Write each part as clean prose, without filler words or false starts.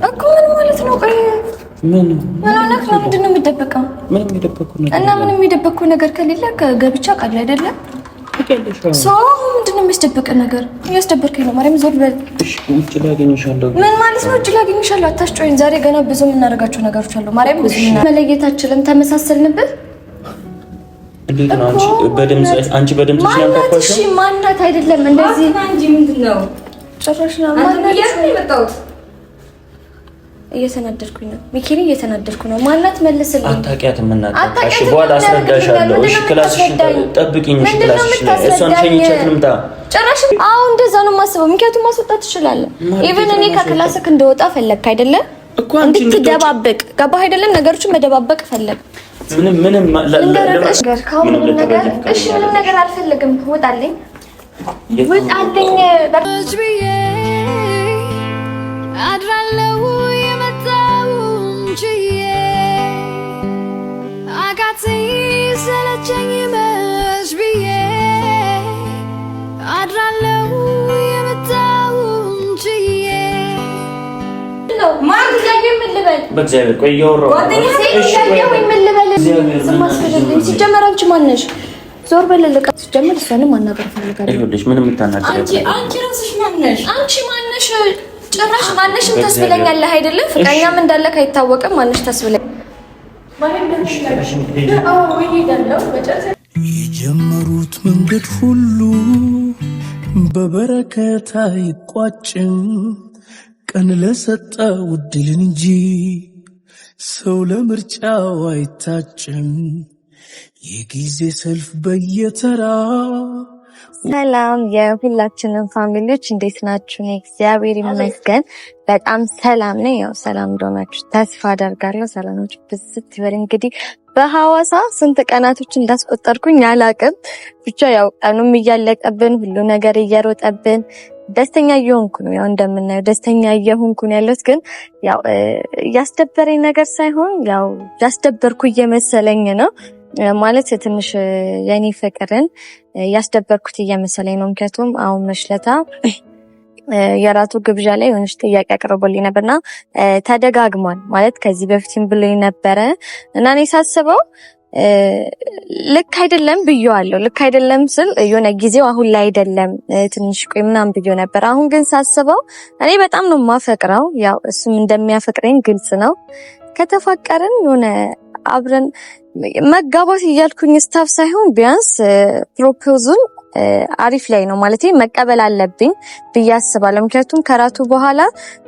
እኮ ምን ማለት ነው? ቆይ ምን ሆነህ ነው? ምንድን ነው የሚደበቀው? ምንም የሚደበቀው ነገር እና ምንም የሚደበቀው ነገር ከሌለ ከገብቻ ቃል አይደለም ምንድን ነው የሚያስደብቅ ነገር? እያስደበርከኝ ነው። ማርያም ዞር በል። እሺ ውጭ ላይ አገኝሻለሁ። ምን ማለት ነው? ውጭ ላይ አገኝሻለሁ? አታስጮኝ። ዛሬ ገና ብዙ የምናደርጋቸው ነገሮች አሉ። ማርያም ብዙ መለየት አችልም። ተመሳሰልንብህ። እንዴት ነው አንቺ በድምጽሽ ያንኳኳሽ? እሺ ማናት? አይደለም እንደዚህ አንቺ ምንድነው? ጭራሽ ነው ማናት? የመጣሁት እየተናደድኩኝ ነው። ሚኪኒ እየተናደድኩ ነው። ማናት? መልስልኝ። አታውቂያትም እና እሺ በኋላ አስረዳሻለሁ። እሺ ክላስሽን ጠብቂኝ። እሺ ክላስሽን እሷን ሸኝቻት ልምጣ። ጭራሽ አዎ እንደዛ ነው የማስበው። ምክንያቱም ማስወጣት ትችላለህ። ኢቭን እኔ ከክላስክ እንደወጣ ፈለክ አይደለ? እንድትደባበቅ ገባህ አይደለም? ነገሮችን መደባበቅ ፈለግ። ምንም ምንም ነገር አልፈልግም። ውጣልኝ አድራለሁ የመጣው እንጂ አጋቲ ሰለቸኝ መች ብዬ አድራለሁ የመጣው እንጂ ማን ጋር ምን ልበል? በእግዚአብሔር ቆይ እያወራሁ ሲጀመር አንቺ ማነሽ? ዞር በለለቀ ሲጀመር እሷንም ማናገር ፈልጋለሁ። ይኸውልሽ ምንም የምታናግረኝ አንቺ ራስሽ ማነሽ? አንቺ ማነሽ? ጭራሽ ማነሽም ታስብለኛለህ አይደለም? ፍቅረኛም እንዳለክ አይታወቅም። ማነሽ ታስብለኝ? የጀመሩት መንገድ ሁሉ በበረከት አይቋጭም። ቀን ለሰጠው ዕድልን እንጂ ሰው ለምርጫው አይታጭም። የጊዜ ሰልፍ በየተራ ሰላም የሁላችንም ፋሚሊዎች እንዴት ናችሁ? እግዚአብሔር ይመስገን በጣም ሰላም ነኝ። ያው ሰላም እንደሆናችሁ ተስፋ አደርጋለሁ። ሰላማችሁ ብዝት ይበል። እንግዲህ በሐዋሳ ስንት ቀናቶች እንዳስቆጠርኩኝ አላቅም። ብቻ ያው ቀኑም እያለቀብን ሁሉ ነገር እየሮጠብን ደስተኛ እየሆንኩ ነው። ያው እንደምናየው ደስተኛ እየሆንኩ ነው ያለሁት። ግን ያው ያስደበረኝ ነገር ሳይሆን ያው ያስደበርኩ እየመሰለኝ ነው ማለት ትንሽ የኔ ፍቅርን ያስደበርኩት እየመሰለኝ ነው። ምክንያቱም አሁን መሽለታ የራቱ ግብዣ ላይ የሆነች ጥያቄ አቅርቦልኝ ነበርና ተደጋግሟል ማለት ከዚህ በፊትም ብሎኝ ነበረ እና እኔ ሳስበው ልክ አይደለም ብየዋለሁ። ልክ አይደለም ስል የሆነ ጊዜው አሁን ላይ አይደለም ትንሽ ቆይ ምናምን ብየው ነበር። አሁን ግን ሳስበው እኔ በጣም ነው የማፈቅረው። ያው እሱም እንደሚያፈቅረኝ ግልጽ ነው። ከተፋቀርን የሆነ አብረን መጋባት እያልኩኝ ስታፍ ሳይሆን ቢያንስ ፕሮፖዙን አሪፍ ላይ ነው ማለት መቀበል አለብኝ ብዬ አስባለሁ። ምክንያቱም ከራቱ በኋላ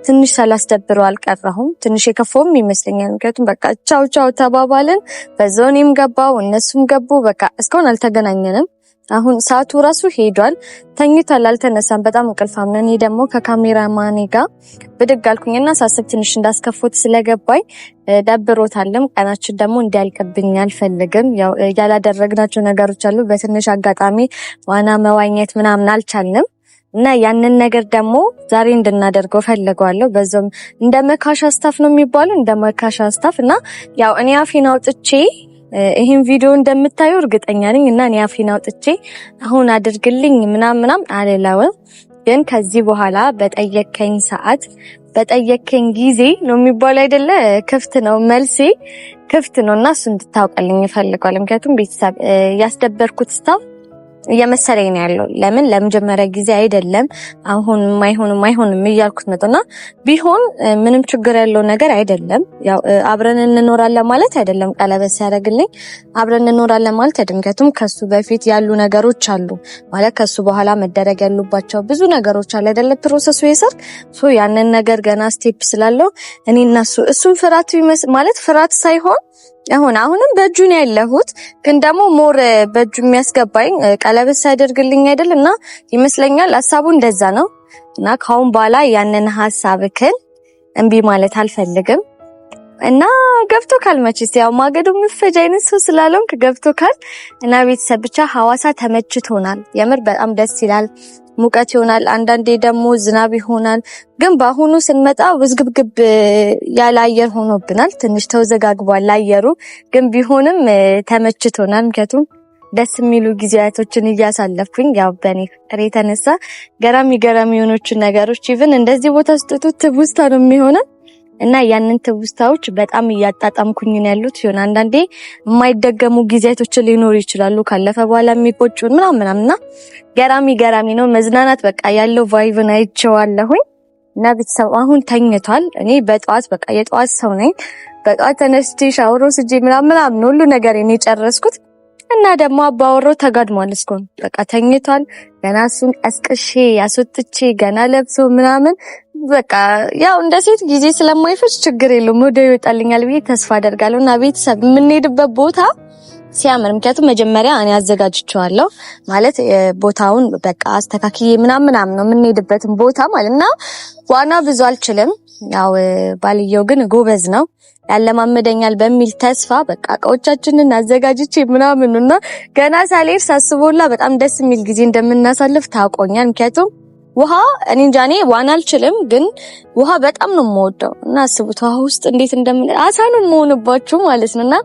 ትንሽ ሳላስደብረው አልቀረሁም። ትንሽ የከፋውም ይመስለኛል። ምክንያቱም በቃ ቻው ቻው ተባባልን። በዛው እኔም ገባው እነሱም ገቡ። በቃ እስካሁን አልተገናኘንም። አሁን ሰዓቱ ራሱ ሄዷል። ተኝቷል፣ አልተነሳም። በጣም እንቅልፋም ነን። እኔ ደግሞ ከካሜራማኔ ጋር ብድግ አልኩኝና ሳስብ ትንሽ እንዳስከፉት ስለገባኝ ደብሮታልም። ቀናችን ደግሞ እንዲያልቅብኝ አልፈልግም። ያው ያላደረግናቸው ነገሮች አሉ። በትንሽ አጋጣሚ ዋና መዋኘት ምናምን አልቻልንም እና ያንን ነገር ደግሞ ዛሬ እንድናደርገው ፈልገዋለሁ። በዛም እንደ መካሻ ስታፍ ነው የሚባለው እንደ መካሻ ስታፍ እና ያው እኔ አፌን አውጥቼ ይሄን ቪዲዮ እንደምታዩ እርግጠኛ ነኝ እና እኔ አፌን አውጥቼ አሁን አድርግልኝ ምናምን አልለውም። ግን ከዚህ በኋላ በጠየከኝ ሰዓት በጠየከኝ ጊዜ ነው የሚባለው አይደለ? ክፍት ነው መልሴ ክፍት ነው እና እሱ እንድታውቀልኝ እፈልጋለሁ። ምክንያቱም ቤተሰብ ያስደበርኩት ስታፍ እየመሰለኝ ነው ያለው። ለምን ለመጀመሪያ ጊዜ አይደለም። አሁን ማይሆንም እያልኩት መጣና ቢሆን ምንም ችግር ያለው ነገር አይደለም። ያው አብረን እንኖራለን ማለት አይደለም። ቀለበት ሲያደርግልኝ አብረን እንኖራለን ማለት አይደለም። ምክንያቱም ከሱ በፊት ያሉ ነገሮች አሉ ማለት ከሱ በኋላ መደረግ ያሉባቸው ብዙ ነገሮች አሉ አይደለ? ፕሮሰሱ የሰርግ ያንን ነገር ገና ስቴፕ ስላለው እኔ እና እሱን ፍርሃት ማለት ፍርሃት ሳይሆን አሁንም በእጁ ነው ያለሁት። ግን ደግሞ ሞር በእጁ የሚያስገባኝ ቀለበት ሳይደርግልኝ አይደል? እና ይመስለኛል ሐሳቡ እንደዛ ነው። እና ካሁን በኋላ ያንን ሐሳብክን እምቢ ማለት አልፈልግም። እና ገብቶካል መቼስ ያው ማገዶ ምፈጅ አይነት ሰው ስላለንክ ገብቶካል። እና ቤተሰብ ብቻ ሐዋሳ ተመችቶናል። የምር በጣም ደስ ይላል። ሙቀት ይሆናል፣ አንዳንዴ ደግሞ ዝናብ ይሆናል። ግን በአሁኑ ስንመጣ ውዝግብግብ ያለ አየር ሆኖብናል። ትንሽ ተወዘጋግቧል አየሩ። ግን ቢሆንም ተመችቶናል። ምክንያቱም ደስ የሚሉ ጊዜያቶችን እያሳለፍኩኝ ያው በኔ ፍቅር የተነሳ ገራሚ የሆኖችን ነገሮች ኢቭን እንደዚህ ቦታ ስጥቱት ውስታ ነው የሚሆነው እና ያንን ትውስታዎች በጣም እያጣጣምኩኝ ነው ያሉት። ይሁን አንዳንዴ የማይደገሙ ጊዜያቶች ሊኖሩ ይችላሉ ካለፈ በኋላ የሚቆጩን ምናምንና ገራሚ ነው መዝናናት በቃ ያለው ቫይብን አይቼዋለሁኝ። እና ቤተሰብ አሁን ተኝቷል። እኔ በጠዋት በቃ የጠዋት ሰው ነኝ። በጠዋት ተነስቼ ሻወር ወስጄ ምናምን ሁሉ ነገር እኔ ጨረስኩት እና ደግሞ አባወራው ተጋድሟል እስኮን በቃ ተኝቷል። ገና እሱን ቀስቅሼ ያስወጥቼ ገና ለብሶ ምናምን በቃ ያው እንደ ሴት ጊዜ ስለማይፈጅ ችግር የለውም ወደ ይወጣልኛል ብዬ ተስፋ አደርጋለሁ። እና ቤተሰብ የምንሄድበት ቦታ ሲያምር ምክንያቱም መጀመሪያ እኔ አዘጋጅቼዋለሁ ማለት ቦታውን በቃ አስተካክዬ ምናምን ነው የምንሄድበትን ቦታ ማለትና ዋና ብዙ አልችልም። ያው ባልየው ግን ጎበዝ ነው ያለማመደኛል በሚል ተስፋ በቃ እቃዎቻችንን አዘጋጅቼ ምናምንና ገና ሳልሄድ ሳስቦላ በጣም ደስ የሚል ጊዜ እንደምናሳልፍ ታውቆኛል። ምክንያቱም ውሃ እኔ እንጃ እኔ ዋና አልችልም ግን ውሃ በጣም ነው የምወደው እና አስቡት ውሃ ውስጥ እንዴት አሳ ነው የምሆንባችሁ ማለት ነውና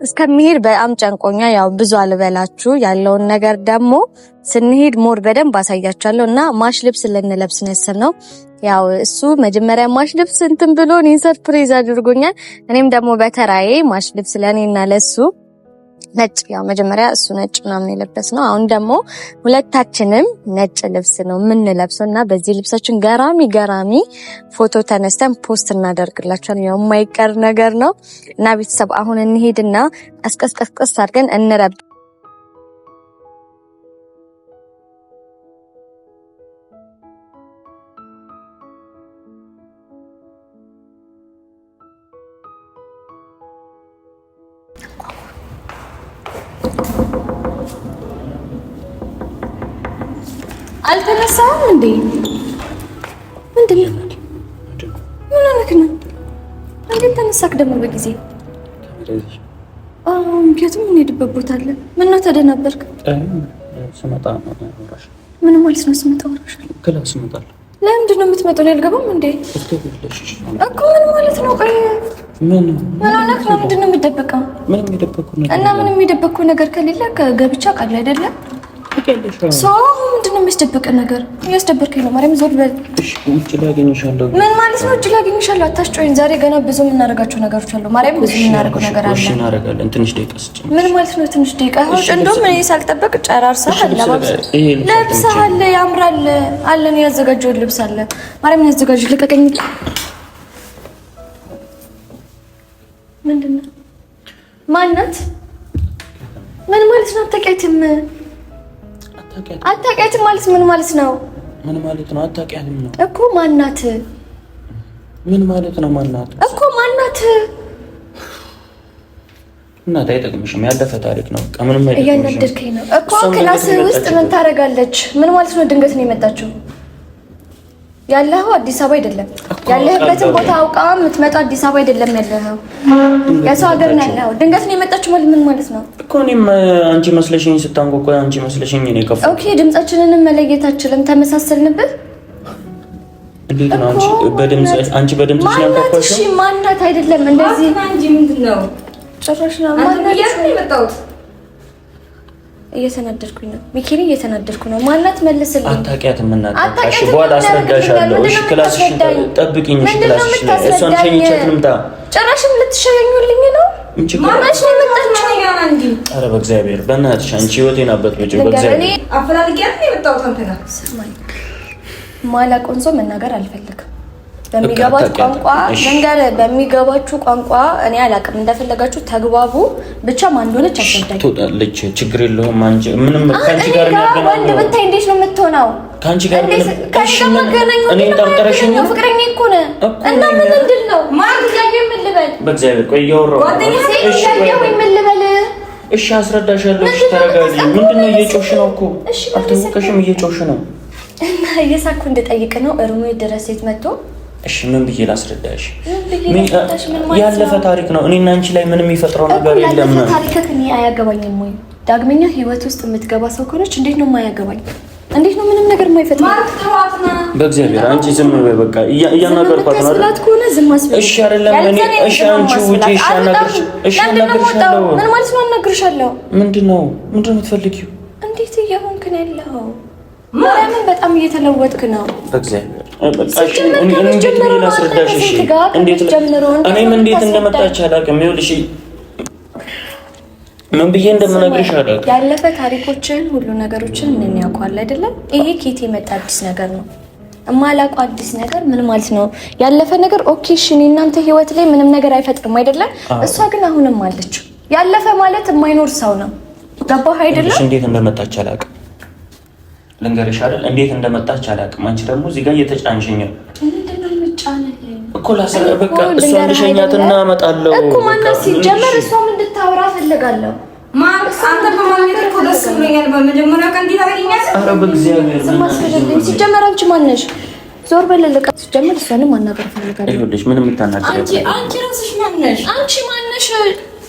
እስከሚሄድ በጣም ጨንቆኛ። ያው ብዙ አልበላችሁ ያለውን ነገር ደግሞ ስንሄድ ሞር በደንብ አሳያችኋለሁ። እና ማሽ ልብስ ልንለብስ ነው ያሰብነው። ያው እሱ መጀመሪያ ማሽ ልብስ እንትን ብሎ እኔን ሰርፕራይዝ አድርጎኛል። እኔም ደግሞ በተራዬ ማሽ ልብስ ለኔና ለሱ ነጭ ያው መጀመሪያ እሱ ነጭ ምናምን የለበስነው አሁን ደግሞ ሁለታችንም ነጭ ልብስ ነው የምንለብሰው እና በዚህ ልብሳችን ገራሚ ፎቶ ተነስተን ፖስት እናደርግላችኋለን። ያው የማይቀር ነገር ነው እና ቤተሰብ አሁን እንሄድና ቀስቀስ አድርገን እንረብ አልተነሳም እንዴ? ምንድነው? ምን ሆነክ ነው? እንዴት ተነሳክ ደግሞ በጊዜ? ምክንያቱም የምንሄድበት ቦታ አለ። ምነው ተደናበርክ? ስመጣ ምን ማለት ነው ስመጣ ወራሽ? ክላስ እመጣለሁ። ለምንድን ነው የምትመጣው? አልገባም እንዴ? እኮ ምን ማለት ነው? ቆይ ምን ሆነክ ነው? ምንድን ነው የሚደበቀው? ምንም የሚደበቀው ነገር እና ምንም የሚደበቀው ነገር ከሌለ ገብቻ ቃል አይደለም ምንድነው የሚያስደብቅ ነገር? እያስደበርከኝ ነው። ማርያም ዞር በል። እሺ ውጭ ላይ አገኝሻለሁ። ምን ማለት ነው ውጭ ላይ አገኝሻለሁ? አታስጮኝ። ዛሬ ገና ብዙ የምናደርጋቸው ነገሮች አሉ። ማርያም ብዙ የምናደርገው ነገር አለ። እሺ እናደርጋለን። ትንሽ ደቂቃ ስጭኝ። ምን ማለት ነው ትንሽ ደቂቃ? እንደውም እኔ ሳልጠበቅ ጨራርሰሃል። ለብሰሃል፣ ያምራል አለ። እኔ ያዘጋጀሁት ልብስ አለ። ማርያም ያዘጋጀሁት ልቀቀኝ። ምንድነው? ማናት? ምን ማለት ነው? አታውቂያትም? አታውቂያትም ማለት ምን ማለት ነው? ምን ማለት ነው? አታውቂያትም ነው እኮ ማናት? ምን ማለት ነው? ማናት እኮ ማናት? እናት አይጠቅምሽም። ያለፈ ታሪክ ነው። ምንም አይጠቅምሽም። እያናደድከኝ ነው እኮ። ክላስ ውስጥ ምን ታደርጋለች? ምን ማለት ነው? ድንገት ነው የመጣችው? ያለኸው አዲስ አበባ አይደለም። ያለህበትን ቦታ አውቃ የምትመጣው አዲስ አበባ አይደለም ያለኸው፣ የሰው ሀገር ነው ያለኸው። ድንገት ነው የመጣችው ማለት ምን ማለት ነው እኮ? እኔም አንቺ መስለሽኝ ስታንቆቆ አንቺ መስለሽኝ ነው የከፋው። ኦኬ ድምጻችንንም መለየት አችልም። ተመሳሰልንብህ። እንዴት ነው አንቺ በድምጽሽ ያንቆቆሽ? እሺ ማናት? አይደለም እንደዚህ እንጂ ምንድነው? ጭራሽ ነው ማናት የመጣው? እየተናደድኩኝ ነው ሚኪሪ፣ እየተናደድኩ ነው። ማናት? መልስልኝ። አታውቂያትም እናት። እሺ በኋላ አስረዳሻለሁ። እሺ ክላስሽን ጠብቂኝ። እሺ ክላስሽ ላይ እሷን ሸኝቻት ልምጣ። ጭራሽም ልትሸኙልኝ ነው? ማናሽ ነው የመጣችው? ኧረ በእግዚአብሔር በእናትሽ አንቺ ህይወቴን አበጥብጪው። በእግዚአብሔር እኔ አፈላልጊያት ነው የመጣሁት። አንተ ጋር ስማኝ፣ ማላውቀውን ሰው መናገር አልፈልግም። በሚገባችሁ ቋንቋ መንገር በሚገባችሁ ቋንቋ እኔ አላውቅም። እንደፈለጋችሁ ተግባቡ። ብቻ ማን እንደሆነች አስረዳኝ። ትወጣለች፣ ችግር የለውም። አንቺ ምንም ካንቺ ጋር የሚያገናኘው ወንድ ብታይ እንዴት ነው የምትሆነው? ካንቺ ጋር ምንም እሺ፣ እኔ ጠርጠረሽኝ ነው። ፍቅረኛ እኮ ነህ እና ምን እንድል ነው? ማን ያየ ምን ልበል? በእግዚአብሔር ቆይ እያወራሁ እሺ፣ ያየ ምን ልበል? እሺ አስረዳሻለሁ። እሺ ተረጋጊ። ምንድነው? እየጮሽ ነው እኮ አልተወቀሽም። እየጮሽ ነው እና እየሳኩ እንድጠይቅ ነው። እርሙ ድረስ ሴት መጥቶ እሺ ምን ብዬ ላስረዳሽ? ያለፈ ታሪክ ነው። እኔና አንቺ ላይ ምንም የሚፈጥረው ነገር የለም። ያለፈ ታሪክ እኔ አያገባኝም ወይ? ዳግመኛ ህይወት ውስጥ የምትገባ ሰው ከሆነች እንዴት ነው የማያገባኝ? እንዴት ነው ምንም ነገር የማይፈጥረው? በእግዚአብሔር አንቺ ዝም በይ በቃ። እያናገርኳት ነው አይደል? ከሆነ ዝም አስበይ። እሺ አይደለም እኔ እሺ አንቺ ውጪ። እሺ አናግርሻለሁ። ምን ማለት ነው አናግርሻለሁ? ምንድነው የምትፈልጊው? እንዴት እየሆንክ ነው ያለኸው? ማርያምን በጣም እየተለወጥክ ነው። በእግዚአብሔር እንዴት ብዬ ላስረዳሽ? እሺ እኔም እንዴት እንደመጣች አላውቅም። ይኸውልሽ ምን ብዬ እንደምነግርሽ አላውቅም። ያለፈ ታሪኮችን ሁሉ ነገሮችን ምን ያውቃል አይደለም? ይሄ ኬት የመጣ አዲስ ነገር ነው። እማላውቀው አዲስ ነገር ምን ማለት ነው? ያለፈ ነገር ኦኬ እሺ፣ እናንተ ህይወት ላይ ምንም ነገር አይፈጥርም አይደለም? እሷ ግን አሁንም አለች። ያለፈ ማለት የማይኖር ሰው ነው። ገባህ አይደለም? እንዴት እንደመጣች አላውቅም። ልንገርሽ አይደል? እንዴት እንደመጣች አላውቅም። አንቺ ደግሞ እዚህ ጋር እየተጫንሽኝ ነው። ምንድነው የምጫነው እኮ? በቃ እሷ ልሸኛትና እመጣለሁ እኮ። ማነው ሲጀመር እሷም እንድታወራ ፈልጋለሁ። አንተ በማግኘት እኮ ደስ ብሎኛል። በመጀመሪያ ቀን እንዴት አገኛለህ? ኧረ በእግዚአብሔር ሲጀመር አንቺ ማነሽ? ዞር በለለቀ ሲጀመር እሷንም ማናገር ፈልጋለሁ። ይኸውልሽ ምንም የምታናግረው አንቺ ራስሽ ማነሽ? አንቺ ማነሽ?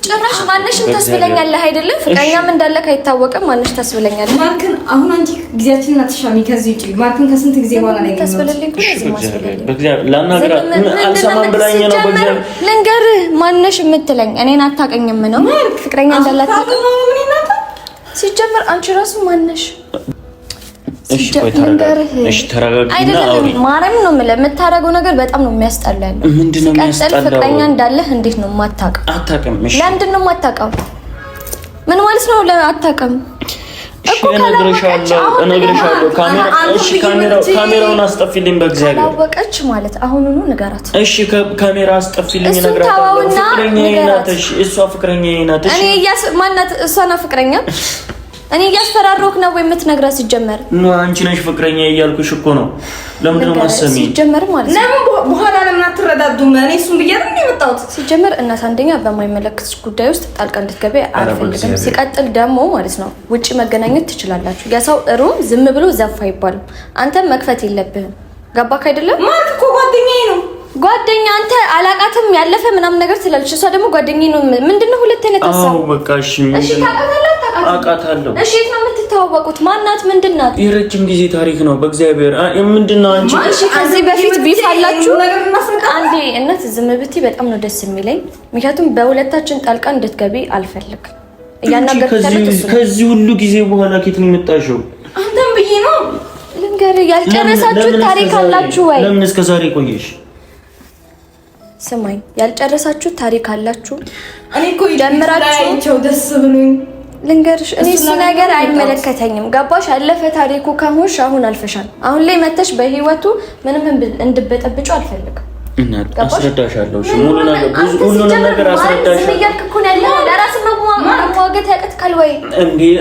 ጭራሽ ማነሽም ታስብለኛለህ አይደለም? ፍቅረኛም እንዳለክ አይታወቅም። ማነሽ ታስብለኛለህ? ማርክን አሁን አንቺ ጊዜያችንን አትሻሚ። ከዚህ ውጪ ማርክን ከስንት ጊዜ በኋላ ነው ታስብለልኝ? አልሰማም ብላኝ ነው። በእግዚአብሔር ልንገርህ፣ ማነሽ የምትለኝ እኔን አታውቀኝም ነው? ፍቅረኛ እንዳላት ሲጀምር አንቺ ራሱ ማነሽ? እሺ ተረጋግና አውሪ። ማርያም ነው የምልህ፣ የምታደርገው ነገር በጣም ነው የሚያስጠላ ያለው። ምንድነው የሚያስጠላው? ፍቅረኛ እንዳለህ እንዴት ነው የማታውቀው? አታውቅም። እሺ ለምንድን ነው የማታውቀው? ምን ማለት ነው አታውቅም? እሺ እነግርሻለሁ። ካሜራውን አስጠፊልኝ በእግዚአብሔር። አላወቀች ማለት አሁኑኑ ንገራት። እሺ ካሜራ አስጠፊልኝ እነግራታለሁ። ፍቅረኛዬ ናት። እሺ እሷ ፍቅረኛዬ ናት። እሺ ማናት? እሷ ናት ፍቅረኛ? እኔ እያስፈራሮክ ነው ወይ የምትነግራት? ሲጀመር ነው አንቺ ነሽ ፍቅረኛ እያልኩሽ እኮ ነው። ለምንድን ነው ማሰሚ? ሲጀመር ማለት ነው ለምን በኋላ ለምን አትረዳዱም? እኔ እሱን ብዬሽ ነው የመጣሁት። ሲጀመር እናት አንደኛ በማይመለከትሽ ጉዳይ ውስጥ ጣልቃ እንድትገቢ አልፈልግም። ሲቀጥል ደግሞ ማለት ነው ውጪ መገናኘት ትችላላችሁ። የሰው ሩም ዝም ብሎ ዘፋ አይባልም። አንተም መክፈት የለብህም። ገባክ አይደለም? ማርክ እኮ ጓደኛዬ ነው። ጓደኛ አንተ አላቃትም ያለፈ ምናምን ነገር ትላለች። እሷ ደግሞ ጓደኛዬ ነው። ምንድነው ሁለት አይነት ሀሳብ? አዎ በቃ እሺ። እሺ ታውቃታለህ? አውቃታለሁ። እሺ የት ነው የምትተዋወቁት? ማናት? ምንድናት? የረጅም ጊዜ ታሪክ ነው። በእግዚአብሔር ምንድነው አንቺ? እሺ ከዚህ በፊት ቢፍ አላችሁ? አንዴ እናት ዝም ብትይ በጣም ነው ደስ የሚለኝ። ምክንያቱም በሁለታችን ጣልቃ እንድትገቢ አልፈልግም። ከዚህ ሁሉ ጊዜ በኋላ ከየት ነው የመጣሽው? አንተም ብዬ ነው ልንገርህ። ያልጨረሳችሁት ታሪክ አላችሁ ወይ? ለምን እስከ ዛሬ ቆየሽ? ስማኝ፣ ያልጨረሳችሁት ታሪክ አላችሁ? እኔ እኮ ጀምራችሁ ደስ ብሎኝ ልንገርሽ፣ እኔ እሱ ነገር አይመለከተኝም። ገባሽ? ያለፈ ታሪኩ ከሆንሽ አሁን አልፈሻል። አሁን ላይ መተሽ በህይወቱ ምንም እንድበጠብጩ አልፈልግም። እናት አስረዳሻለሁ። እሺ ሙሉ ነገር ሁሉንም ነገር አስረዳሻለሁ። ዝም እያልክ እኮ ነው ያለው። ለራስህ መሟገት ያቅትካል ወይ?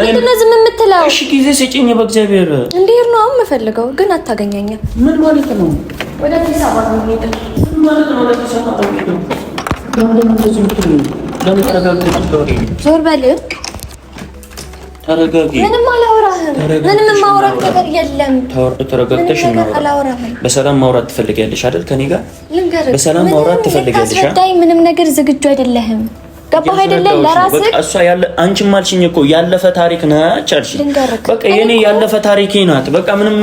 ምንድን ነው ዝም የምትለው? እሺ ጊዜ ስጪኝ በእግዚአብሔር። እንዴት ነው አሁን የምፈልገው ግን አታገኘኝም። ምን ማለት ነው? ወደ አዲስ አበባ ነው የምሄደው። ምን ማለት ነው? ወደ አዲስ አበባ ነው የምሄደው። ለምን ተረጋግተሽ? ዞር በል። ተረጋጊ። ምንም አላወራህም። ምንም የማወራህ ነገር የለም። ተረጋግተሽ እናወራ። በሰላም ማውራት ትፈልጊያለሽ አይደል? ከኔ ጋር በሰላም ማውራት ትፈልጊያለሽ? ምንም ነገር ዝግጁ አይደለህም። ገባህ አይደለ? ለራስህ በቃ እሷ አንቺም አልሽኝ እኮ ያለፈ ታሪክ ነች አልሽኝ። በቃ የኔ ያለፈ ታሪኬ ናት። በቃ ምንም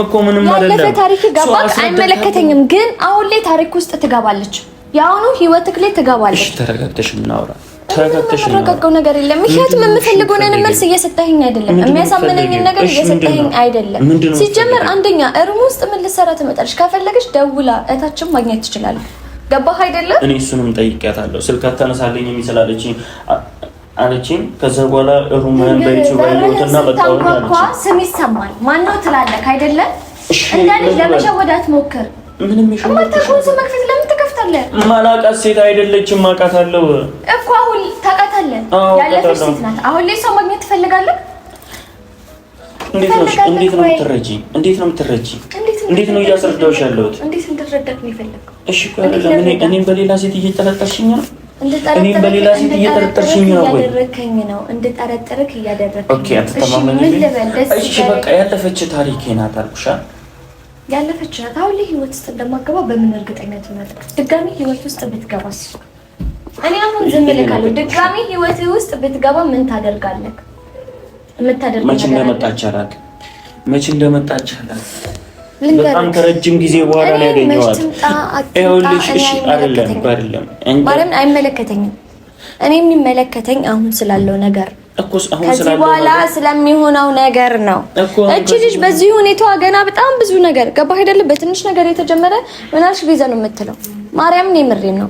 አይደለም። ያለፈ ታሪክ ገባህ? አይመለከተኝም። ግን አሁን ላይ ታሪክ ውስጥ ትገባለች። የአሁኑ ህይወትክ ላይ ትገባለች። እሺ ተረጋግተሽ እናውራ። ተረጋግተው ነገር የለም። ምክንያቱም የምፈልገውን መልስ እየሰጠኸኝ አይደለም። የሚያሳምነኝ ነገር እየሰጠኸኝ አይደለም። ሲጀመር አንደኛ እርሙ ውስጥ ምን ልትሰራ ትመጣለች? ከፈለገች ደውላ እታችን ማግኘት ትችላለች። ገባህ አይደለም? እኔ እሱንም ጠይቄያታለሁ። ስልክ አታነሳለኝ የሚስላለችኝ አለችኝ። ከዛ በኋላ እሩማን በዩቲዩብ አይወጣና በቃው አለች። ስም ይሰማል። ማን ነው ትላለህ አይደለም? እንዳልሽ ለመሸወድ አትሞክር። ምንም ይሽው ማታቆንሱ መክፈት ለምን ትከፍታለህ? ማላቃት ሴት አይደለችም። አውቃታለሁ እኮ አሁን ታውቃታለህ። ያለፈች ሴት ናት። አሁን ላይ ሰው ማግኘት ትፈልጋለህ? እንዴት ነው የምትረጂኝ? እንዴት ነው እያስረዳሁሽ ያለሁት? እንዴት እንድትረዳት ነው የፈለግከው? እሺ እኮ አይደለም። እኔም በሌላ ሴት እየጠረጠርሽኝ ነው። እኔም በሌላ ሴት እየጠረጠርሽኝ ነው ወይ? እያደረከኝ ነው። እንድጠረጥርክ እያደረከኝ። ኦኬ አትተማመኝም? እሺ በቃ ያለፈች ታሪኬ ናት አልኩሽ። ያለፈች ናት። አሁን ላይ ህይወት ውስጥ እንደማገባ በምን እርግጠኝነት ነው? ድጋሚ ህይወት ውስጥ ብትገባስ? እኔ አሁን ዝም እልካለሁ። ድጋሚ ህይወት ውስጥ ብትገባ ምን ታደርጋለህ? መቼ እንደመጣች አላውቅም። በጣም ከረጅም ጊዜ በኋላ ነው ያገኘኋት። ይኸውልሽ እሺ አይደለም ማርያምን አይመለከተኝም። እኔ የሚመለከተኝ አሁን ስላለው ነገር ከዚህ በኋላ ስለሚሆነው ነገር ነው። እቺ ልጅ በዚህ ሁኔታዋ ገና በጣም ብዙ ነገር ገባህ አይደለ? በትንሽ ነገር የተጀመረ ምናልሽ ቤዛ ነው የምትለው ማርያምን የምሬም ነው።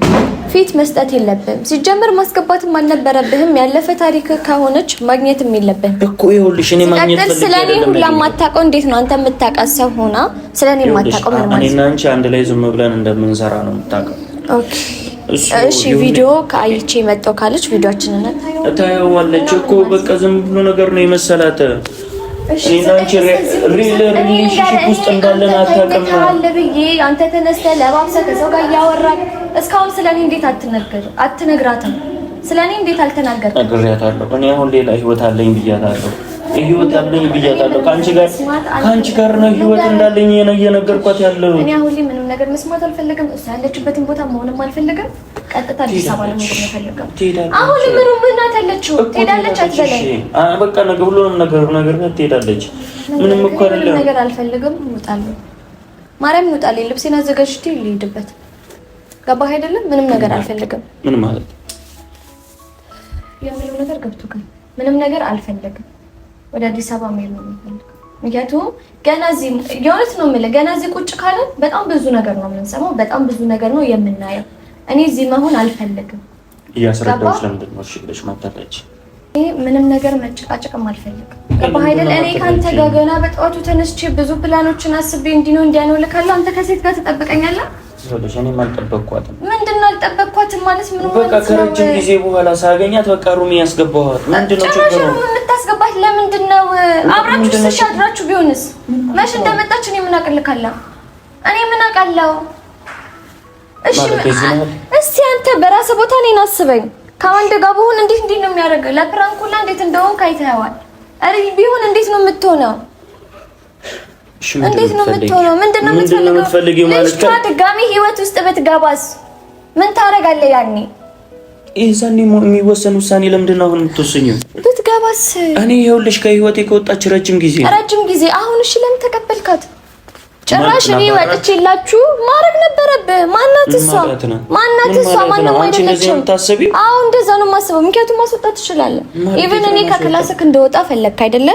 ፊት መስጠት የለብህም ሲጀመር ማስገባትም አልነበረብህም። ያለፈ ታሪክ ከሆነች ማግኘትም የለብህም እኮ ይኸውልሽ እኔ ማግኘት ፈልጌ ስለኔ ሁላ ማታውቀው እንዴት ነው አንተ የምታውቃት ሰው ሆና ስለኔ ማታውቀው ምን ማለት ነው? እኔና አንቺ አንድ ላይ ዝም ብለን እንደምንሰራ ነው የምታውቀው። ኦኬ እሺ ቪዲዮ ካይቼ መጣው ካለች ቪዲዮአችንን ታየዋለች እኮ በቃ ዝም ብሎ ነገር ነው የመሰላት። እኔና አንቺ ሪሌሽንሺፕ ውስጥ እንዳለን አታውቅም። አንተ ተነስተህ ለባብሰህ ከሰው ጋር እያወራህ እስካሁን ስለኔ እንዴት አትነግራትም? ስለኔ እንዴት አልተናገርክም? ነግሬያታለሁ። እኔ አሁን ሌላ ህይወት አለኝ ብያታለሁ። ህይወት አለኝ ብያታለሁ። ካንቺ ጋር ነው ህይወት እንዳለኝ ነው እየነገርኳት ያለው። እኔ አሁን ምንም ነገር መስማት አልፈልግም። እሷ ያለችበትን ቦታ መሆንም አልፈልግም። ቀጥታ አዲስ አበባ ነው የምፈልገው። አሁን ምን አታለችው? ትሄዳለች አትበለኝ። በቃ ነገ ሁሉንም ነገር ትሄዳለች። ምንም እኮ አይደለም። ነገር አልፈልግም። እወጣለሁ። ማርያም እወጣለሁ። ልብሴን አዘጋጅቼ ልሄድበት። ገባህ አይደለም? ምንም ነገር አልፈልግም። ምን ማለት የምለው ነገር ገብቶካል? ምንም ነገር አልፈልግም። ወደ አዲስ አበባ መሄድ ነው የምፈልገው። ምክንያቱም ገና እዚህ የእውነት ነው የምልህ ገና እዚህ ቁጭ ካለን በጣም ብዙ ነገር ነው የምንሰማው፣ በጣም ብዙ ነገር ነው የምናየው። እኔ እዚህ መሆን አልፈልግም። እያስረዳሁሽ ለምንድን ነው እሺ ብለሽ ማታለች? እኔ ምንም ነገር መጨቃጨቅም አልፈልግም። ገባህ አይደል? እኔ ካንተ ጋር ገና በጠዋቱ ተነስቼ ብዙ ፕላኖችን አስቤ እንዲህ ነው እንዲያ ነው ልካለሁ። አንተ ከሴት ጋር ትጠብቀኛለህ? ይኸውልሽ እኔም አልጠበቅኳትም። ምንድን ነው አልጠበቅኳትም ማለት ምን ማለት ነው? በቃ ከረጅም ጊዜ በኋላ ሳገኛት በቃ ሩሚ ያስገባኋት። ምንድን ነው ችግሩ? የምታስገባት ለምንድን ነው? አብራችሁ ተሻድራችሁ ቢሆንስ መች እንደመጣች እኔ ምን አቅልካለሁ? እኔ ምን አውቃለሁ? እሺ እስቲ አንተ በራስህ ቦታ እኔን አስበኝ። ከወንድ ጋር ብሆን እንዴት ነው የሚያደርገው? ለፕራንኩላ እንዴት እንደሆን ካይተዋል። አረ ቢሆን እንዴት ነው የምትሆነው? እንዴት ነው የምትሆነው? ምንድነው የምትፈልገው ማለት ነው? ድጋሚ ህይወት ውስጥ ብትገባስ ምን ታረጋለህ? ያኔ ኢንሳን የሚወሰን ውሳኔ ለምንድን ነው አሁን የምትወስኚው? ብትገባስ እኔ ይኸውልሽ ከህይወቴ ከወጣች ረጅም ጊዜ አሁን እሺ ለምን ተቀበልካት? ጭራሽ እኔ ወጥቼላችሁ ማረግ ነበረብህ። ማናት እሷ? ማንም አይደለችም። አዎ እንደዛ ነው የማስበው። ምክንያቱም ማስወጣት ትችላለህ። ኢቭን እኔ ከክላስክ እንደወጣ ፈለክ አይደለ?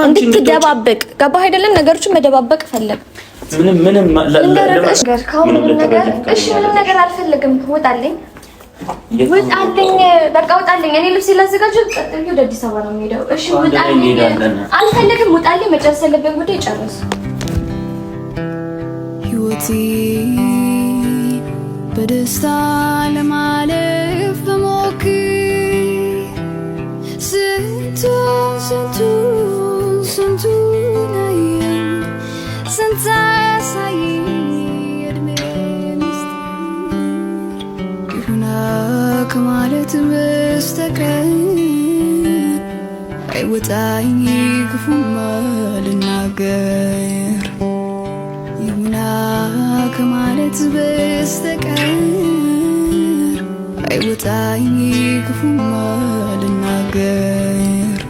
እንድትደባበቅ ገባህ አይደለም? ነገሮችን መደባበቅ ፈለግ። ምንም ምንም ነገር አልፈልግም። ውጣልኝ፣ በቃ ውጣልኝ። እኔ ልብስ ላዘጋጅ ቀጥታ ወደ አዲስ አበባ ነው የምሄደው። እሺ ውጣልኝ። አልፈልግም። ውጣልኝ። መጨረስ ያለብኝ ጉዳይ ጨርስ። ህይወቴ በደስታ ለማለፍ በሞክር ስንቱን አየን ስንት አሳየኝ እድሜ ምስጢር ይሁና ከማለት በስተቀር አይወጣኝ ክፉማ ልናገር። ይሁና ከማለት በስተቀር አይወጣኝ ክፉማ ልናገር።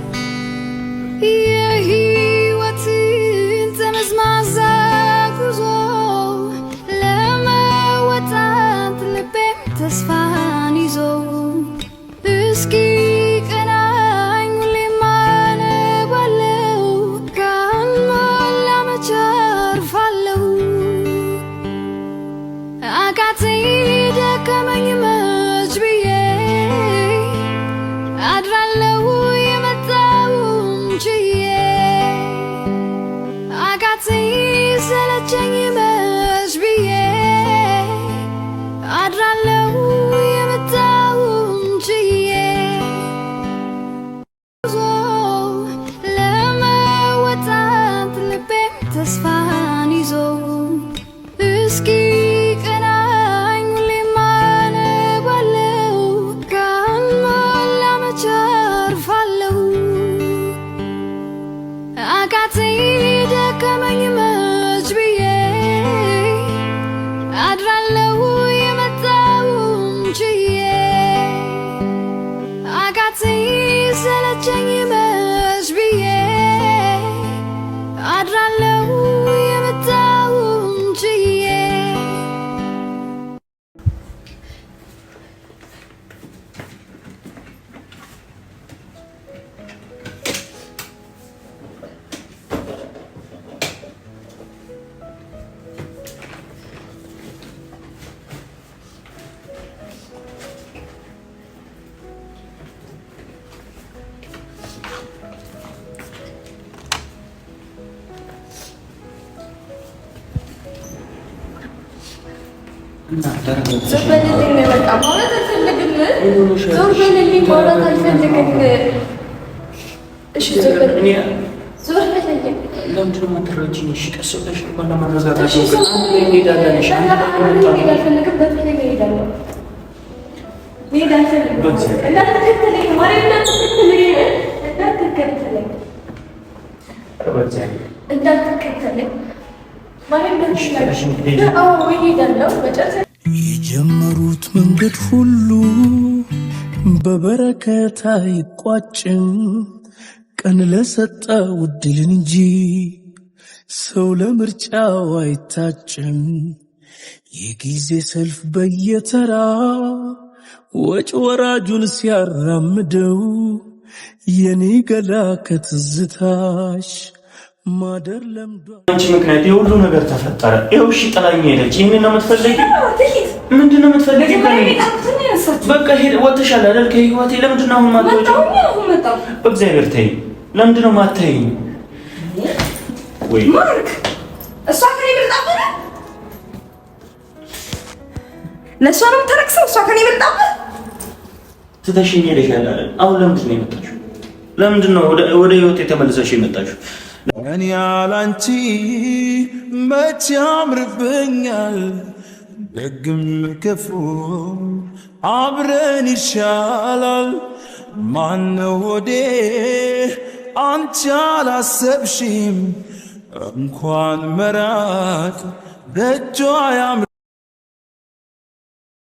የህይወትን ጠመዝማዛ ጉዞ ለመወጣት ልቤም ተስፋን ይዞ እስኪ ቀናኝ ሁሌም አነባለው ካልሞላ መቼ አርፋለሁ። አቃተኝ ደከመኝ መች ብዬ አድራለሁ የመጣውን ችዬ አቃተኝ ሰለቸኝ መች ብዬ አድራለሁ ዞር በልልኝ ነው በቃ ማውራት አልፈልግም። ዞር በልልኝ ማውራት አልፈልግም። እሺ ዞር በልልኝ ዞር በልልኝ። ለምንድን ነው የማትረጂኝ? እሺ ቀስ ብለሽ እንኳን ለማረጋጋት ነው። ግን አንድ ላይ እንሄዳለን። እሺ መሄድ አልፈልግም። በፊት እሄዳለሁ። መሄድ አልፈልግም። እንዳትከተለኝ ማርያም እንዳትከተለኝ እንዳትከተለኝ የጀመሩት መንገድ ሁሉ በበረከት አይቋጭም፣ ቀን ለሰጠው ዕድልን እንጂ ሰው ለምርጫው አይታጭም። የጊዜ ሰልፍ በየተራ ወጭ ወራጁን ሲያራምደው የኔ ገላ ከትዝታሽ ማደር ለምዷል። አንቺ ምክንያት የሁሉ ነገር ተፈጠረ። ይኸው እሺ ጥላኝ ሄደች። ይሄንን ነው የምትፈልጊው? ምንድን ነው የምትፈልጊው? በቃ ሄደ ወጥተሻል አይደል ከህይወቴ። ለምንድን ነው አሁን ማትወጪው? በእግዚአብሔር ተይኝ። ለምንድን ነው ማታይኝ? ወይ ማርክ እሷ ከኔ በልጣብህ ለእሷ ነው የምታረክሰው። እሷ ከኔ በልጣብህ ትተሽኝ ሄደሻል አይደል? አሁን ለምንድን ነው የመጣሽው? ለምንድን ነው ወደ ህይወቴ ተመልሰሽ የመጣሽው? እኔ ያላንቺ መቼ ያምርብኛል፣ ደግም ክፉ አብረን ይሻላል። ማነው ሆዴ አንቺ አላሰብሽም፣ እንኳን መራቅ ደጇ ያምር